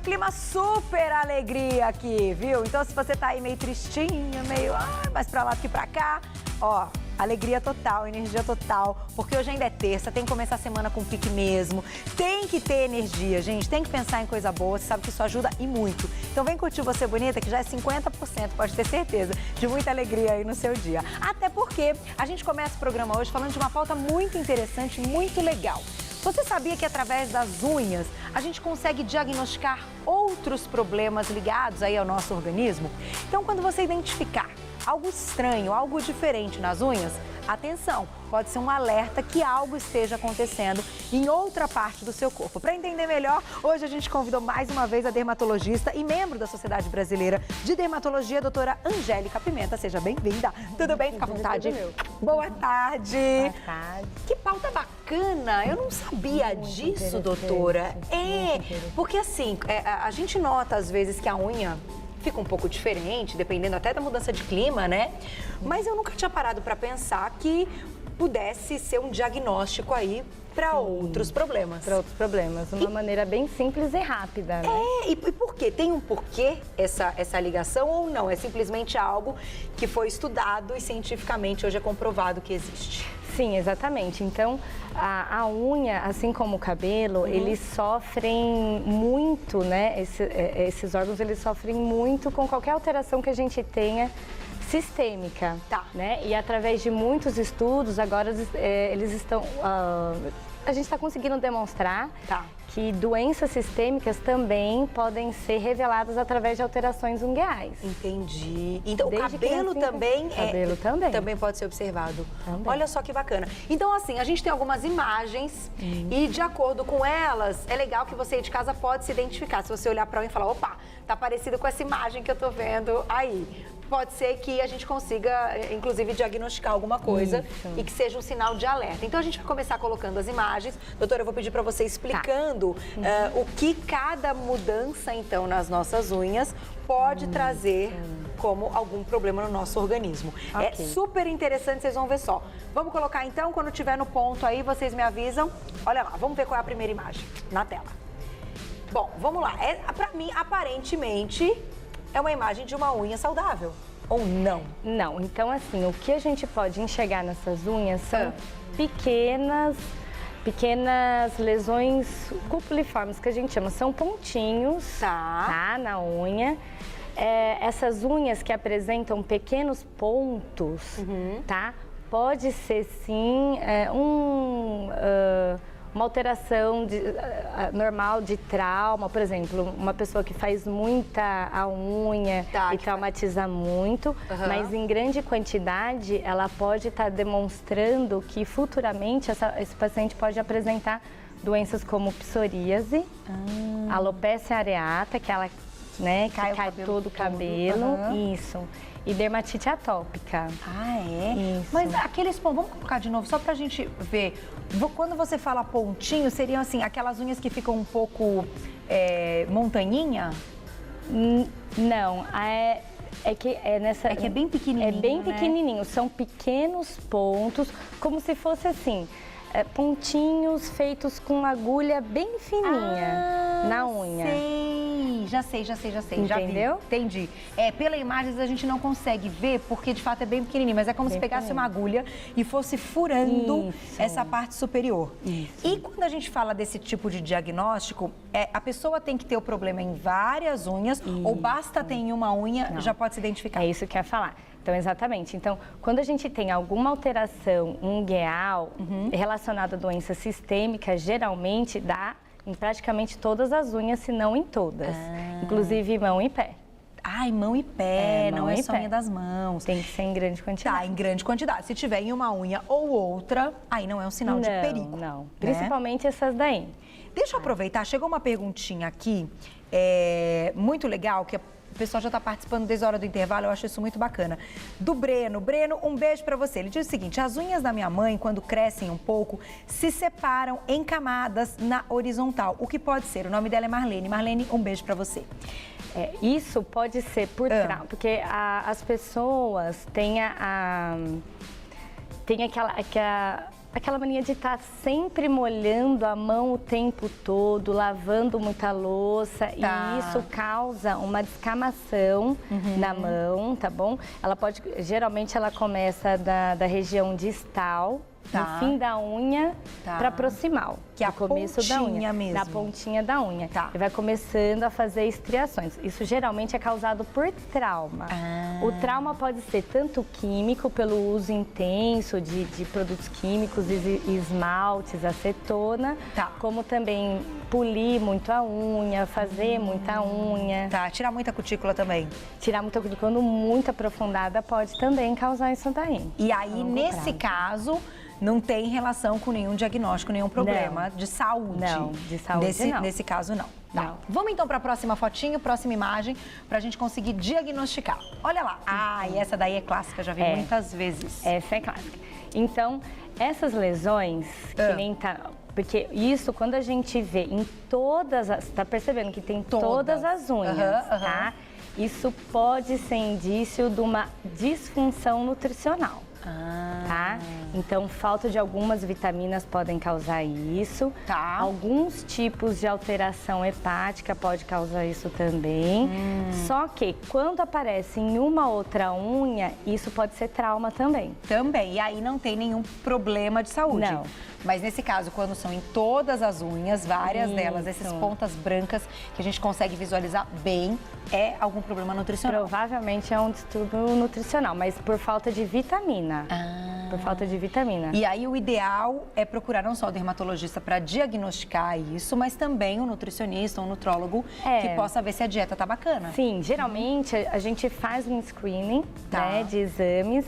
clima super alegria aqui, viu? Então, se você tá aí meio tristinho, meio mais pra lá do que pra cá, ó, alegria total, energia total, porque hoje ainda é terça, tem que começar a semana com pique mesmo, tem que ter energia, gente, tem que pensar em coisa boa, você sabe que isso ajuda e muito. Então vem curtir Você Bonita, que já é 50%, pode ter certeza, de muita alegria aí no seu dia. Até porque a gente começa o programa hoje falando de uma pauta muito interessante, muito legal. Você sabia que através das unhas a gente consegue diagnosticar outros problemas ligados aí ao nosso organismo? Então, quando você identificar algo estranho, algo diferente nas unhas, atenção, pode ser um alerta que algo esteja acontecendo em outra parte do seu corpo. Para entender melhor, hoje a gente convidou mais uma vez a dermatologista e membro da Sociedade Brasileira de Dermatologia, a doutora Angélica Pimenta. Seja bem-vinda. Tudo bem? Fica à vontade. Boa tarde. Boa tarde. Que pauta bacana. Eu não sabia disso, doutora. Porque assim, a gente nota às vezes que a unha fica um pouco diferente, dependendo até da mudança de clima, né? Mas eu nunca tinha parado para pensar que pudesse ser um diagnóstico aí para outros problemas. Para outros problemas, de uma maneira bem simples e rápida, né? E por quê? Tem um porquê essa ligação ou não? É simplesmente algo que foi estudado e cientificamente hoje é comprovado que existe? Sim, exatamente. Então, a unha, assim como o cabelo, eles sofrem muito, né? Esses órgãos, eles sofrem muito com qualquer alteração que a gente tenha sistêmica, né? E através de muitos estudos, agora eles estão... a gente está conseguindo demonstrar que doenças sistêmicas também podem ser reveladas através de alterações ungueais. Entendi. Então, o cabelo também também pode ser observado. Também. Olha só que bacana. Então, assim, a gente tem algumas imagens e, de acordo com elas, é legal que você aí de casa pode se identificar. Se você olhar para mim e falar, opa, tá parecido com essa imagem que eu tô vendo aí. Pode ser que a gente consiga, inclusive, diagnosticar alguma coisa e que seja um sinal de alerta. Então, a gente vai começar colocando as imagens. Doutora, eu vou pedir para você explicando o que cada mudança, então, nas nossas unhas pode trazer como algum problema no nosso organismo. É super interessante, vocês vão ver só. Vamos colocar, então, quando tiver no ponto aí, vocês me avisam. Olha lá, vamos ver qual é a primeira imagem na tela. Bom, vamos lá. Para mim, aparentemente, é uma imagem de uma unha saudável, ou não? Não. Então, assim, o que a gente pode enxergar nessas unhas são pequenas lesões cupuliformes, que a gente chama. São pontinhos, na unha. Essas unhas que apresentam pequenos pontos, pode ser, sim, uma alteração normal de trauma, por exemplo, uma pessoa que faz muita a unha e traumatiza muito, mas em grande quantidade ela pode estar demonstrando que futuramente esse paciente pode apresentar doenças como psoríase, alopecia areata, que ela cai todo o cabelo, isso. E dermatite atópica. Isso. Mas aqueles pontos, vamos colocar de novo, só pra gente ver. Quando você fala pontinho, seriam assim, aquelas unhas que ficam um pouco montanhinha? Não, é que é bem pequenininho, É bem pequenininho, são pequenos pontos, como se fosse assim, pontinhos feitos com agulha bem fininha na unha. Já sei. Entendeu? Já vi. Entendi. Pela imagem a gente não consegue ver porque de fato é bem pequenininho, mas é como se pegasse uma agulha e fosse furando essa parte superior. Isso. E quando a gente fala desse tipo de diagnóstico, a pessoa tem que ter o problema em várias unhas ou basta ter em uma unha, já pode se identificar? É isso que eu ia falar. Então, exatamente. Então, quando a gente tem alguma alteração ungueal relacionada a doença sistêmica, geralmente dá em praticamente todas as unhas, se não em todas. Inclusive mão e pé. Mão e pé, não é só unha das mãos. Tem que ser em grande quantidade. Tá, em grande quantidade. Se tiver em uma unha ou outra, aí não é um sinal de perigo. Não, né? Principalmente essas daí. Deixa eu aproveitar, chegou uma perguntinha aqui, muito legal, que o pessoal já está participando desde a hora do intervalo, eu acho isso muito bacana. Do Breno. Breno, um beijo para você. Ele diz o seguinte, as unhas da minha mãe, quando crescem um pouco, se separam em camadas na horizontal. O que pode ser? O nome dela é Marlene. Marlene, um beijo para você. Isso pode ser por trauma, porque as pessoas têm aquela mania de estar sempre molhando a mão o tempo todo, lavando muita louça, e isso causa uma descamação na mão, tá bom? Geralmente ela começa da região distal, no fim da unha para proximal. Que é a começo da unha mesmo. Na pontinha da unha. E vai começando a fazer estriações. Isso geralmente é causado por trauma. O trauma pode ser tanto químico, pelo uso intenso de produtos químicos, esmaltes, acetona, como também polir muito a unha, fazer muita unha. Tirar muita cutícula também. Tirar muita cutícula, quando muito aprofundada, pode também causar isso daí. E aí, nesse caso, não tem relação com nenhum diagnóstico, nenhum problema de saúde. Não, de saúde não. Nesse caso, não. Não. Vamos então para a próxima fotinho, próxima imagem, para a gente conseguir diagnosticar. Olha lá. E essa daí é clássica, já vi muitas vezes. Essa é clássica. Então, essas lesões, que nem tá... Porque isso, quando a gente vê em todas as... Tá percebendo que tem todas as unhas, tá? Isso pode ser indício de uma disfunção nutricional. Tá? Então, falta de algumas vitaminas podem causar isso. Alguns tipos de alteração hepática pode causar isso também. Só que, quando aparece em uma outra unha, isso pode ser trauma também. E aí não tem nenhum problema de saúde. Não. Mas nesse caso, quando são em todas as unhas, várias delas, essas pontas brancas que a gente consegue visualizar bem, é algum problema nutricional? Provavelmente é um distúrbio nutricional, mas por falta de vitamina. Por falta de vitamina. E aí o ideal é procurar não só o dermatologista para diagnosticar isso, mas também um nutricionista, um nutrólogo que possa ver se a dieta tá bacana. Sim, geralmente a gente faz um screening de exames,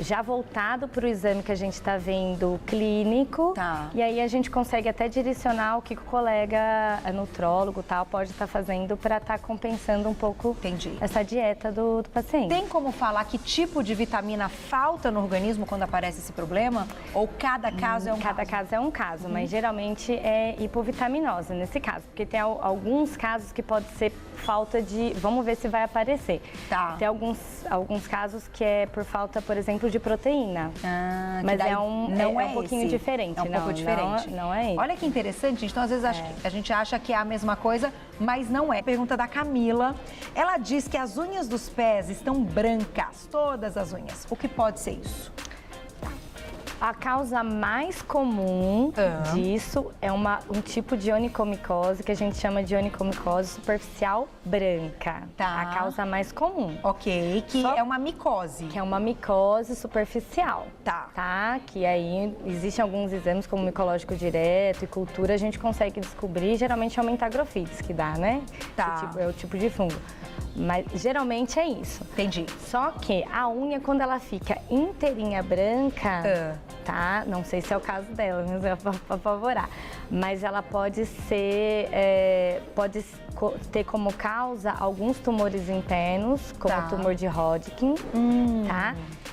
já voltado para o exame que a gente está vendo clínico. E aí a gente consegue até direcionar o que o colega nutrólogo pode estar fazendo para estar compensando um pouco essa dieta do paciente. Tem como falar que tipo de vitamina falta no organismo quando aparece esse problema? Ou cada caso é um caso? Cada caso é um caso, mas geralmente é hipovitaminose nesse caso, porque tem alguns casos que pode ser falta de... Vamos ver se vai aparecer. Tem alguns casos que é por falta, por exemplo, de proteína. Mas é um pouquinho diferente. É um pouco diferente. Não é isso. Olha que interessante, então às vezes a gente acha que é a mesma coisa, mas não é. Pergunta da Camila. Ela diz que as unhas dos pés estão brancas, todas as unhas. O que pode ser isso? A causa mais comum disso é um tipo de onicomicose, que a gente chama de onicomicose superficial branca. A causa mais comum. Que é uma micose. Que é uma micose superficial. Que aí existem alguns exames, como micológico direto e cultura, a gente consegue descobrir, geralmente é uma entagrofites que dá, né? É o tipo de fungo. Mas geralmente é isso. Entendi. Só que a unha, quando ela fica inteirinha branca, não sei se é o caso dela, mas é pra favorar. Mas ela pode ser, pode ter como causa alguns tumores internos, como o tumor de Hodgkin,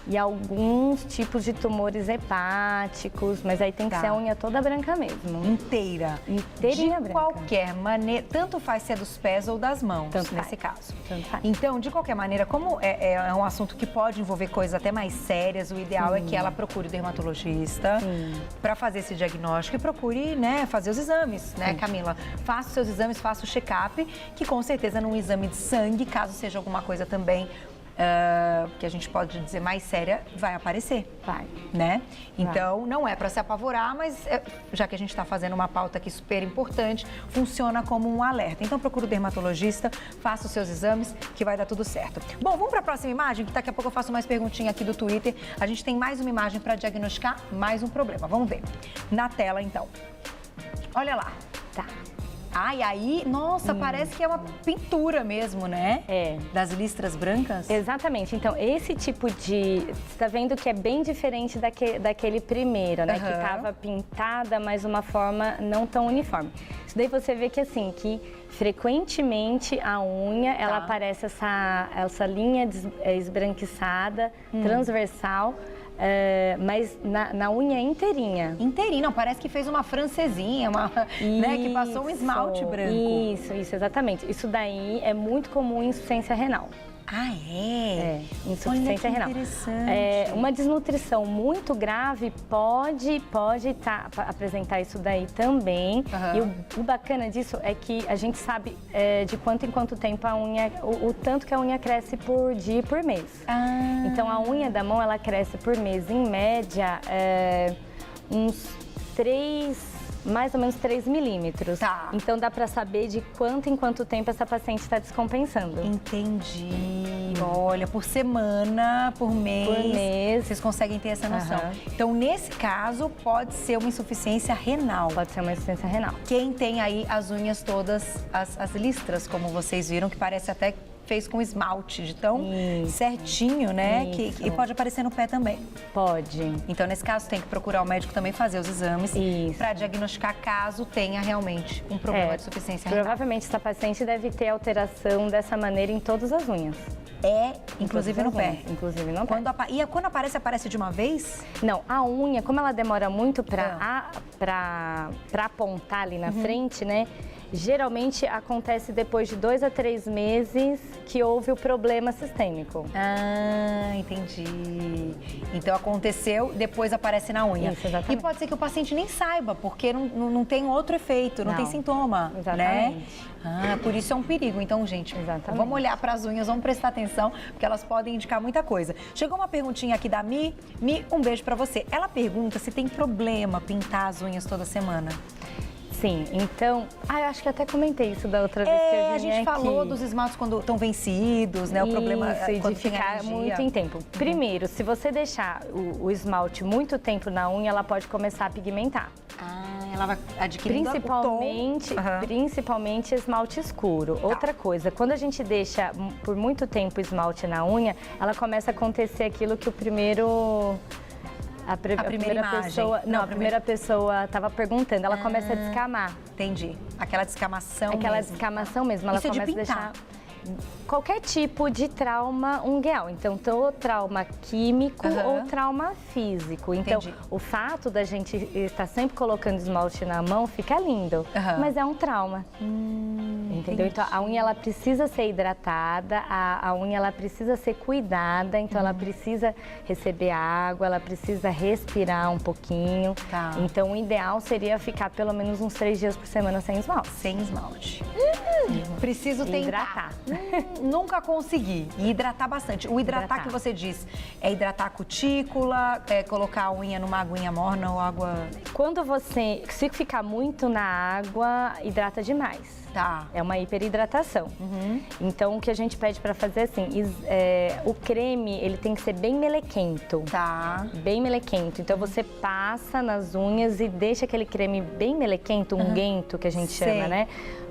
e alguns tipos de tumores hepáticos, mas aí tem que ser a unha toda branca mesmo. Inteirinha branca. De qualquer maneira, tanto faz se é dos pés ou das mãos, nesse caso. Então, de qualquer maneira, como é um assunto que pode envolver coisas até mais sérias, o ideal é que ela procure o dermatologista para fazer esse diagnóstico e procure, fazer os exames, Camila? Faça os seus exames, faça o check-up, que com certeza num exame de sangue, caso seja alguma coisa também que a gente pode dizer mais séria, vai aparecer. Então, não é para se apavorar, mas já que a gente está fazendo uma pauta aqui super importante, funciona como um alerta. Então, procura o dermatologista, faça os seus exames, que vai dar tudo certo. Bom, vamos para a próxima imagem, que daqui a pouco eu faço mais perguntinha aqui do Twitter. A gente tem mais uma imagem para diagnosticar mais um problema. Vamos ver. Na tela, então. Olha lá. E aí, nossa, parece que é uma pintura mesmo, né? Das listras brancas. Exatamente. Então, esse tipo de... Você tá vendo que é bem diferente daquele primeiro, né? Que tava pintada, mas uma forma não tão uniforme. Isso daí você vê que, assim, que frequentemente a unha, ela parece essa linha esbranquiçada, transversal, mas na unha inteirinha. Inteirinha, não, parece que fez uma francesinha, né, que passou um esmalte branco. Isso, exatamente. Isso daí é muito comum em insuficiência renal. Ah, é? Insuficiência renal. Interessante. Uma desnutrição muito grave pode apresentar isso daí também. E o bacana disso é que a gente sabe de quanto em quanto tempo a unha, o tanto que a unha cresce por dia e por mês. Então a unha da mão, ela cresce por mês, em média, mais ou menos 3 milímetros. Tá. Então dá pra saber de quanto em quanto tempo essa paciente está descompensando. Entendi. Olha, por semana, por mês, vocês conseguem ter essa noção. Então, nesse caso, pode ser uma insuficiência renal. Pode ser uma insuficiência renal. Quem tem aí as unhas todas, as listras, como vocês viram, que parece até fez com esmalte, de tão certinho, né? E pode aparecer no pé também. Pode. Então, nesse caso, tem que procurar o médico também fazer os exames para diagnosticar caso tenha realmente um problema de insuficiência renal. Provavelmente, essa paciente deve ter alteração dessa maneira em todas as unhas. Inclusive no pé. Inclusive no pé. E quando aparece de uma vez? Não, a unha, como ela demora muito para apontar ali na frente, né? Geralmente acontece depois de 2 a 3 meses que houve o problema sistêmico. Ah, entendi. Então aconteceu, depois aparece na unha. Isso, exatamente. E pode ser que o paciente nem saiba, porque não tem outro efeito, não tem sintoma. Exatamente. Né? Por isso é um perigo. Então, gente, vamos olhar para as unhas, vamos prestar atenção, porque elas podem indicar muita coisa. Chegou uma perguntinha aqui da Mi. Mi, um beijo para você. Ela pergunta se tem problema pintar as unhas toda semana. Sim, então, eu acho que até comentei isso da outra vez que eu vim a gente falou dos esmaltes quando estão vencidos, né? O problema é quando de ficar muito em tempo. Primeiro, se você deixar o esmalte muito tempo na unha, ela pode começar a pigmentar. Ela vai adquirindo principalmente esmalte escuro. Outra coisa, quando a gente deixa por muito tempo o esmalte na unha, ela começa a acontecer aquilo que a primeira pessoa estava perguntando, ela começa a descamar. Entendi. Aquela descamação descamação mesmo. Ela Isso começa a deixar qualquer tipo de trauma ungueal. Então, trauma químico ou trauma físico. Então, o fato da gente estar sempre colocando esmalte na mão fica lindo, mas é um trauma. Entendeu? Então, a unha ela precisa ser hidratada, a unha ela precisa ser cuidada, então ela precisa receber água, ela precisa respirar um pouquinho. Então, o ideal seria ficar pelo menos uns 3 dias por semana sem esmalte. Sem esmalte. Preciso tentar. Hidratar. Nunca consegui. E hidratar bastante. O hidratar que você diz é hidratar a cutícula, colocar a unha numa aguinha morna ou água... Se ficar muito na água, hidrata demais. É uma hiperidratação. Então, o que a gente pede para fazer assim, o creme, ele tem que ser bem melequento. Bem melequento. Então, você passa nas unhas e deixa aquele creme bem melequento, unguento, que a gente chama, né?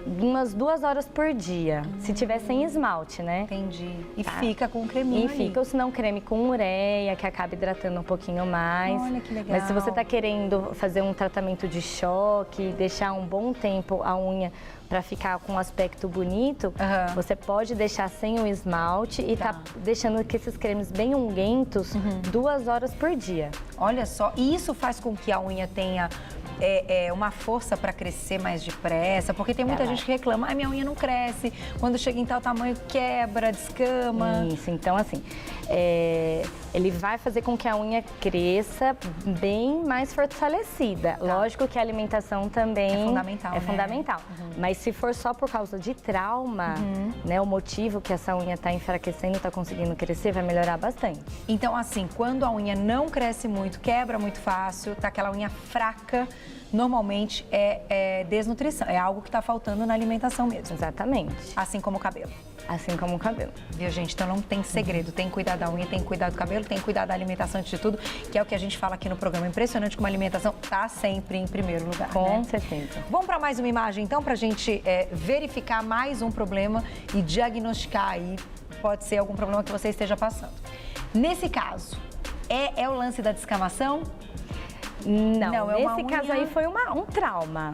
Umas 2 horas por dia, se tiver sem esmalte, né? Entendi. E fica com o creminho E fica, ou se não, creme com ureia, que acaba hidratando um pouquinho mais. Olha que legal. Mas se você tá querendo fazer um tratamento de choque, deixar um bom tempo a unha para ficar com um aspecto bonito, você pode deixar sem o esmalte e tá deixando que esses cremes bem unguentos 2 horas por dia. Olha só, e isso faz com que a unha tenha uma força para crescer mais depressa, porque tem muita gente que reclama, minha unha não cresce, quando chega em tal tamanho quebra, descama. Isso, então assim, ele vai fazer com que a unha cresça bem mais fortalecida. Lógico que a alimentação também é fundamental. Mas se for só por causa de trauma, né, o motivo que essa unha está enfraquecendo, está conseguindo crescer, vai melhorar bastante. Então assim, quando a unha não cresce muito, quebra muito fácil, tá aquela unha fraca, normalmente é desnutrição, é algo que está faltando na alimentação mesmo. Exatamente. Assim como o cabelo. Assim como o cabelo. Viu, gente? Então não tem segredo. Tem que cuidar da unha, tem que cuidar do cabelo, tem que cuidar da alimentação antes de tudo, que é o que a gente fala aqui no programa. Impressionante como a alimentação tá sempre em primeiro lugar, Com certeza. Vamos para mais uma imagem, então, pra gente verificar mais um problema e diagnosticar aí, pode ser algum problema que você esteja passando. Nesse caso, é o lance da descamação? Não, nesse caso aí foi um trauma.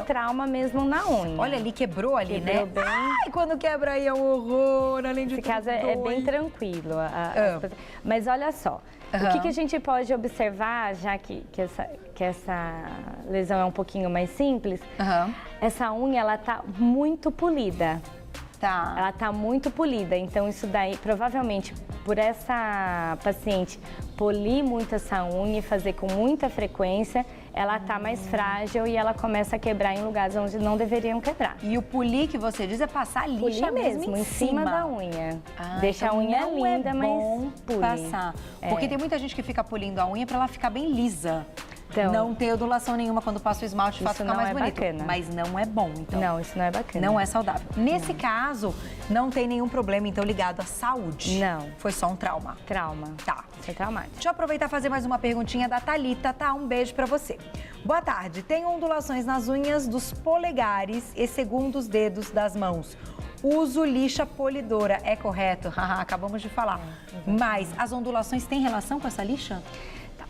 Trauma mesmo na unha. Olha ali, quebrou ali, né? Bem. Quando quebra aí é um horror, além de tudo. Esse caso é bem tranquilo. Mas olha só, o que a gente pode observar, já que essa lesão é um pouquinho mais simples, essa unha, ela tá muito polida. Tá. Ela tá muito polida, então isso daí, provavelmente, por essa paciente polir muito essa unha e fazer com muita frequência, ela tá mais frágil e ela começa a quebrar em lugares onde não deveriam quebrar. E o polir que você diz é passar lixa Polir mesmo em cima da unha. Deixa então a unha não linda, é bom mas polir. passar. Porque tem muita gente que fica polindo a unha pra ela ficar bem lisa. Então, não ter ondulação nenhuma quando passa o esmalte, faz ficar mais bonito. Bacana. Mas não é bom, então. Não, isso não é bacana. Não é saudável. Nesse caso, não tem nenhum problema, então, ligado à saúde. Não. Foi só um trauma. Trauma. Tá. Isso é traumático. Deixa eu aproveitar e fazer mais uma perguntinha da Thalita, tá? Um beijo pra você. Boa tarde. Tenho ondulações nas unhas dos polegares e segundos dedos das mãos. Uso lixa polidora, é correto? Acabamos de falar. Mas as ondulações têm relação com essa lixa?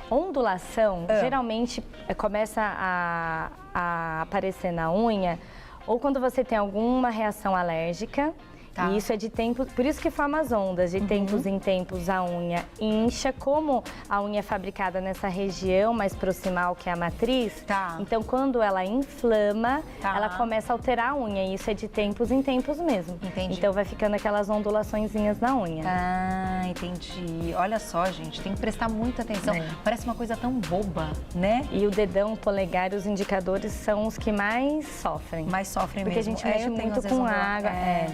Ondulação, geralmente, começa a aparecer na unha ou quando você tem alguma reação alérgica. Tá. E isso é de tempo, por isso que forma as ondas, de tempos em tempos a unha incha, como a unha é fabricada nessa região mais proximal que é a matriz, então quando ela inflama, ela começa a alterar a unha, e isso é de tempos em tempos mesmo. Entendi. Então vai ficando aquelas ondulaçõezinhas na unha. Ah, entendi. Olha só, gente, tem que prestar muita atenção. Parece uma coisa tão boba, né? E o dedão, o polegar e os indicadores são os que mais sofrem. Mais sofrem porque mesmo. Porque a gente mexe muito com água.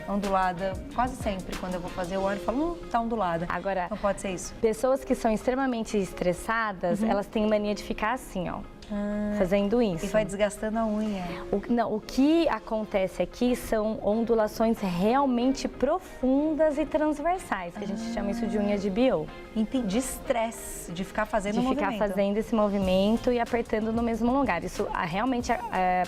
Ondulada. Quase sempre, quando eu vou fazer, eu olho e falo, tá ondulada. Agora, não pode ser isso. Pessoas que são extremamente estressadas, elas têm mania de ficar assim, ó. Fazendo isso. E vai desgastando a unha. O que acontece aqui são ondulações realmente profundas e transversais, que a gente chama isso de unha de Biot. Entendi, estresse, de ficar fazendo o movimento. De ficar fazendo esse movimento e apertando no mesmo lugar. Isso realmente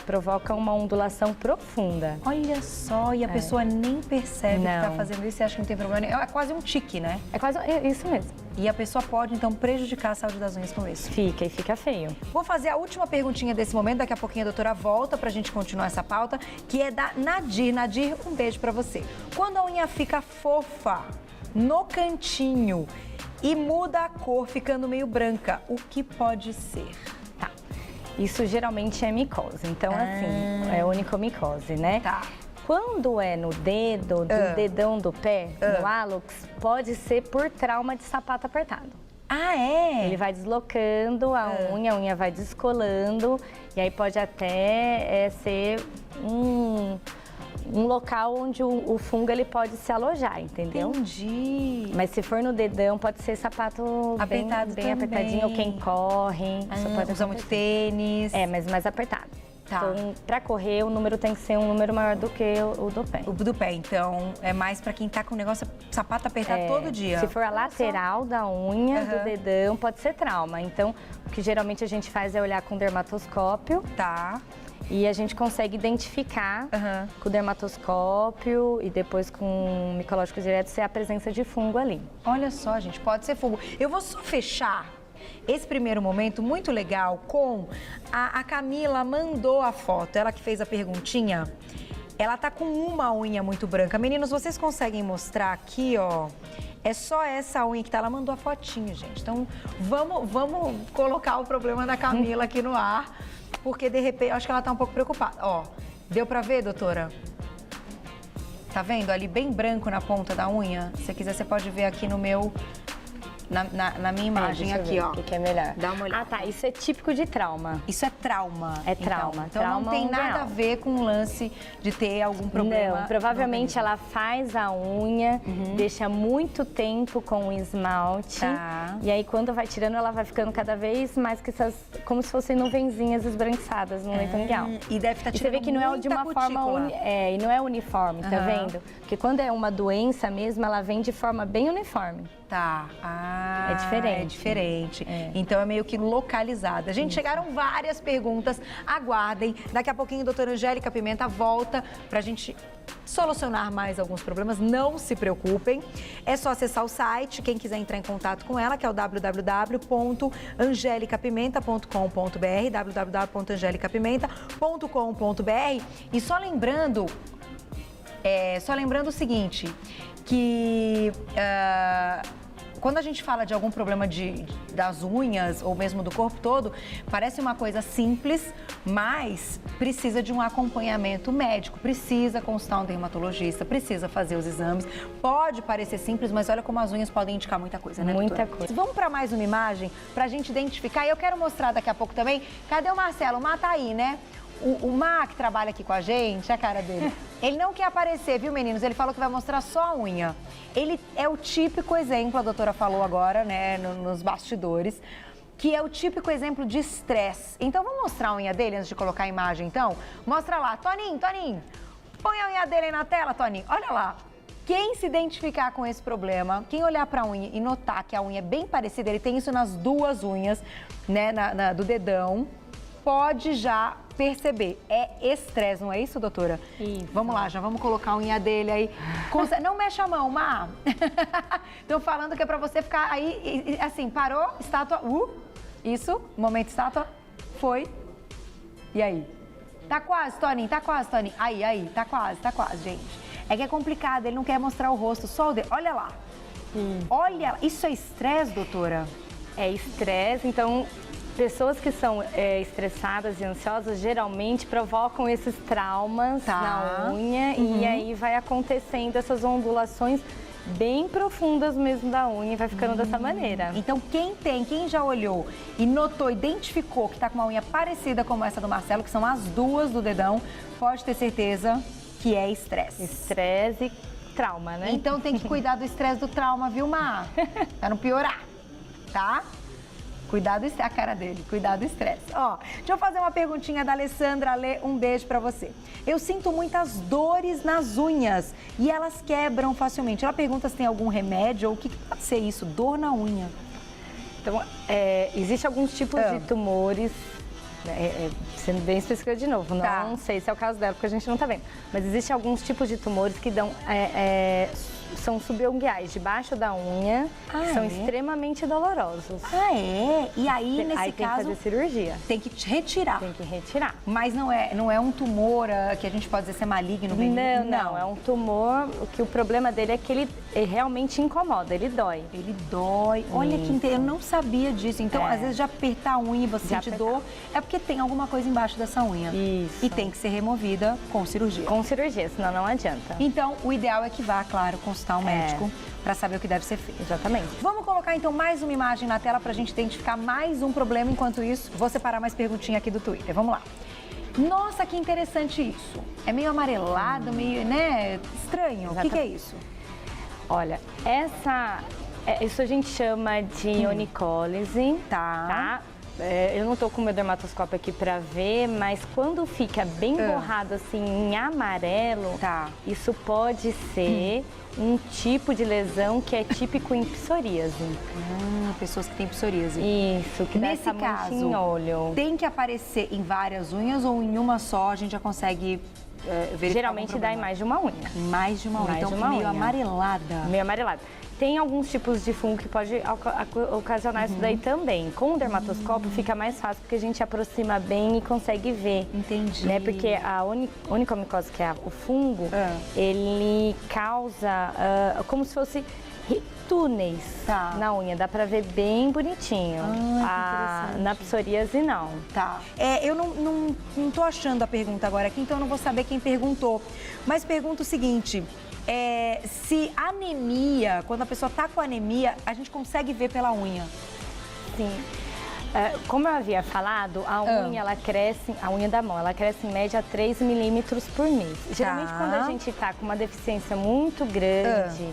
provoca uma ondulação profunda. Olha só, e a pessoa nem percebe que tá fazendo isso e acha que não tem problema. É quase um tique, né? É quase isso mesmo. E a pessoa pode, então, prejudicar a saúde das unhas com isso. Fica, e fica feio. Vou fazer a última perguntinha desse momento, daqui a pouquinho a doutora volta pra gente continuar essa pauta, que é da Nadir. Nadir, um beijo pra você. Quando a unha fica fofa no cantinho e muda a cor, ficando meio branca, o que pode ser? Tá. Isso geralmente é micose, então assim, é onicomicose, né? Tá. Quando é no dedo, do dedão do pé, no hálux, pode ser por trauma de sapato apertado. Ah, é? Ele vai deslocando a unha vai descolando, e aí pode até ser um local onde o fungo ele pode se alojar, entendeu? Entendi. Mas se for no dedão, pode ser sapato apertado bem apertadinho, ou quem corre. Pode usar muito tênis. É, mas mais apertado. Tá. Então, pra correr, o número tem que ser um número maior do que o do pé. O do pé, então, é mais pra quem tá com o negócio, sapato apertado todo dia. Se for a lateral da unha, do dedão, pode ser trauma. Então, o que geralmente a gente faz é olhar com dermatoscópio. Tá. E a gente consegue identificar com o dermatoscópio e depois com o micológico direto se é a presença de fungo ali. Olha só, gente, pode ser fungo. Eu vou só fechar esse primeiro momento muito legal com a Camila mandou a foto, ela que fez a perguntinha. Ela tá com uma unha muito branca. Meninos, vocês conseguem mostrar aqui, ó? É só essa unha que tá. Ela mandou a fotinho, gente. Então, vamos colocar o problema da Camila aqui no ar, porque de repente, acho que ela tá um pouco preocupada. Ó, deu pra ver, doutora? Tá vendo? Ali bem branco na ponta da unha. Se você quiser, você pode ver aqui no meu... Na minha imagem aqui, ó. O que é melhor? Dá uma olhada. Ah, tá. Isso é típico de trauma. Isso é trauma. É trauma. Então trauma não tem nada real. a ver com o lance de ter algum problema. Não, provavelmente ela faz a unha, deixa muito tempo com o esmalte. Tá. E aí quando vai tirando, ela vai ficando cada vez mais que essas, como se fossem nuvenzinhas esbranquiçadas no leito ungueal. E deve estar tirando você vê que não é de uma forma e não é uniforme, tá vendo? Porque quando é uma doença mesmo, ela vem de forma bem uniforme. Tá. É diferente. É diferente. Então é meio que localizada. Gente, chegaram várias perguntas. Aguardem. Daqui a pouquinho a doutora Angélica Pimenta volta pra gente solucionar mais alguns problemas. Não se preocupem. É só acessar o site, quem quiser entrar em contato com ela, que é o www.angelicapimenta.com.br, www.angelicapimenta.com.br. E só lembrando o seguinte, que quando a gente fala de algum problema das unhas ou mesmo do corpo todo, parece uma coisa simples, mas precisa de um acompanhamento médico, precisa consultar um dermatologista, precisa fazer os exames. Pode parecer simples, mas olha como as unhas podem indicar muita coisa, né, Muita doutora? coisa. Vamos para mais uma imagem para a gente identificar. E eu quero mostrar daqui a pouco também. Cadê o Marcelo? O Mar tá aí, né? O Mar, que trabalha aqui com a gente, a cara dele, ele não quer aparecer, viu, meninos? Ele falou que vai mostrar só a unha. Ele é o típico exemplo, a doutora falou agora, né, nos bastidores, que é o típico exemplo de estresse. Então, vamos mostrar a unha dele antes de colocar a imagem, então? Mostra lá. Toninho, põe a unha dele aí na tela, Toninho. Olha lá. Quem se identificar com esse problema, quem olhar para a unha e notar que a unha é bem parecida, ele tem isso nas duas unhas, né, do dedão, pode já perceber. É estresse, não é isso, doutora? Isso. Vamos lá, já vamos colocar a unha dele aí. Não mexa a mão, Mar. Estão falando que é pra você ficar aí, assim, parou, estátua, isso, momento estátua, foi. E aí? Tá quase, Toninho, Aí, tá quase, gente. É que é complicado, ele não quer mostrar o rosto, só o dedo. Olha lá. Olha, isso é estresse, doutora? É estresse, então... Pessoas que são estressadas e ansiosas geralmente provocam esses traumas na unha e aí vai acontecendo essas ondulações bem profundas mesmo da unha e vai ficando dessa maneira. Então quem já olhou e notou, identificou que está com uma unha parecida como essa do Marcelo, que são as duas do dedão, pode ter certeza que é estresse. Estresse e trauma, né? Então tem que cuidar do estresse do trauma, viu, Mar? Pra não piorar, tá? Cuidado, a cara dele, cuidado do estresse. Ó, deixa eu fazer uma perguntinha da Alessandra. Alê, um beijo pra você. Eu sinto muitas dores nas unhas e elas quebram facilmente. Ela pergunta se tem algum remédio ou o que pode ser isso, dor na unha. Então, existem alguns tipos de tumores, sendo bem específica de novo, não sei se é o caso dela, porque a gente não tá vendo. Mas existem alguns tipos de tumores que são subeunguiais, debaixo da unha, que são extremamente dolorosos. E aí, nesse caso... tem que fazer cirurgia. Tem que retirar. Tem que retirar. Mas não é um tumor que a gente pode dizer ser maligno? Não, é um tumor, que o problema dele é que ele realmente incomoda, ele dói. Ele dói. Olha que inteiro, eu não sabia disso. Então, às vezes, já apertar a unha e você sentir dor, é porque tem alguma coisa embaixo dessa unha. Isso. E tem que ser removida com cirurgia. Com cirurgia, senão não adianta. Então, o ideal é que vá, claro, consultar um médico para saber o que deve ser feito. Exatamente. Vamos colocar, então, mais uma imagem na tela para a gente identificar mais um problema. Enquanto isso, vou separar mais perguntinha aqui do Twitter. Vamos lá. Nossa, que interessante isso. É meio amarelado, meio, né, estranho. Exatamente. O que é isso? Olha, isso a gente chama de onicólise, tá? Eu não tô com o meu dermatoscópio aqui pra ver, mas quando fica bem borrado assim em amarelo, isso pode ser um tipo de lesão que é típico em psoríase. Pessoas que têm psoríase. Isso, que dá essa mancha em olho. Tem que aparecer em várias unhas ou em uma só a gente já consegue verificar? Geralmente dá em mais de uma unha. Mais de uma unha, então meio amarelada. Meio amarelada. Tem alguns tipos de fungo que pode ocasionar isso daí também. Com o dermatoscópio fica mais fácil porque a gente aproxima bem e consegue ver. Entendi. Né? Porque a onicomicose, que é o fungo, ele causa como se fosse túneis na unha. Dá pra ver bem bonitinho. Na psoríase, não. Eu não tô achando a pergunta agora aqui, então eu não vou saber quem perguntou. Mas pergunto o seguinte... se anemia, quando a pessoa tá com anemia, a gente consegue ver pela unha? Sim. Como eu havia falado, a unha, ela cresce, a unha da mão, ela cresce em média 3 milímetros por mês. Geralmente, quando a gente tá com uma deficiência muito grande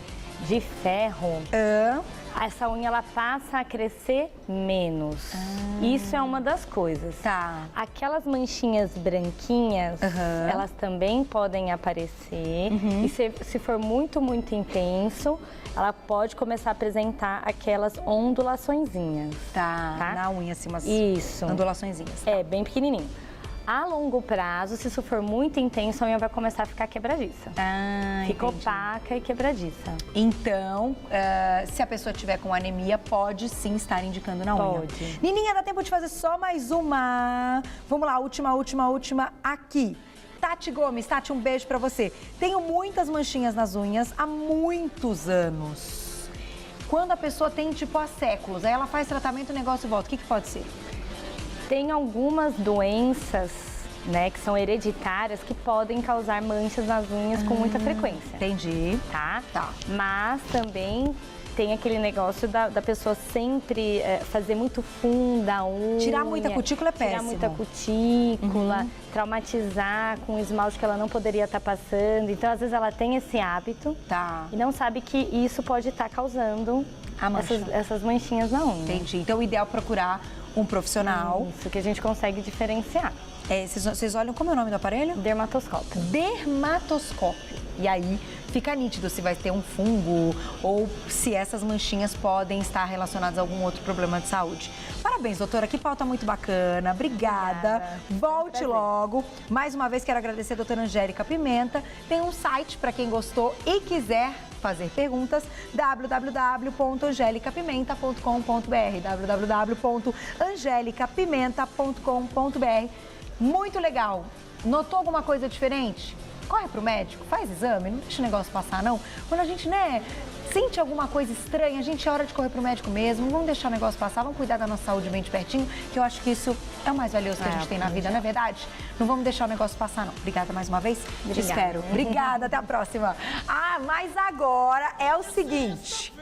de ferro, essa unha, ela passa a crescer menos. Isso é uma das coisas. Aquelas manchinhas branquinhas, elas também podem aparecer. E se for muito, muito intenso, ela pode começar a apresentar aquelas ondulaçõezinhas. Na unha, assim, umas ondulaçõezinhas. Bem pequenininho. A longo prazo, se isso for muito intenso, a unha vai começar a ficar quebradiça. Fica opaca e quebradiça. Então, se a pessoa tiver com anemia, pode sim estar indicando na unha. Pode. Nininha, dá tempo de fazer só mais uma. Vamos lá, última aqui. Tati Gomes, Tati, um beijo pra você. Tenho muitas manchinhas nas unhas há muitos anos. quando a pessoa tem, tipo, há séculos, aí ela faz tratamento, o negócio volta, o que pode ser? Tem algumas doenças, né, que são hereditárias, que podem causar manchas nas unhas com muita frequência. Entendi. Tá? Mas também tem aquele negócio da pessoa sempre fazer muito funda a unha. Tirar muita cutícula é péssimo. Tirar muita cutícula, traumatizar com esmalte que ela não poderia estar passando. Então, às vezes, ela tem esse hábito e não sabe que isso pode estar causando essas manchinhas na unha. Entendi. Então, o ideal é procurar um profissional. Isso, que a gente consegue diferenciar. Vocês olham, como é o nome do aparelho? Dermatoscópio. Dermatoscópio. E aí fica nítido se vai ter um fungo ou se essas manchinhas podem estar relacionadas a algum outro problema de saúde. Parabéns, doutora, que pauta muito bacana. Obrigada. Volte logo. Mais uma vez quero agradecer a doutora Angélica Pimenta. Tem um site para quem gostou e quiser fazer perguntas, www.angelicapimenta.com.br www.angelicapimenta.com.br. Muito legal. Notou alguma coisa diferente? Corre pro médico, faz exame, não deixa o negócio passar, não. Quando a gente, sente alguma coisa estranha, a gente é hora de correr pro médico mesmo, não vamos deixar o negócio passar, vamos cuidar da nossa saúde bem de pertinho, que eu acho que isso é o mais valioso que a gente tem na vida, não é verdade? Não vamos deixar o negócio passar, não. Obrigada mais uma vez, te espero. Obrigada, até a próxima. Mas agora é o seguinte...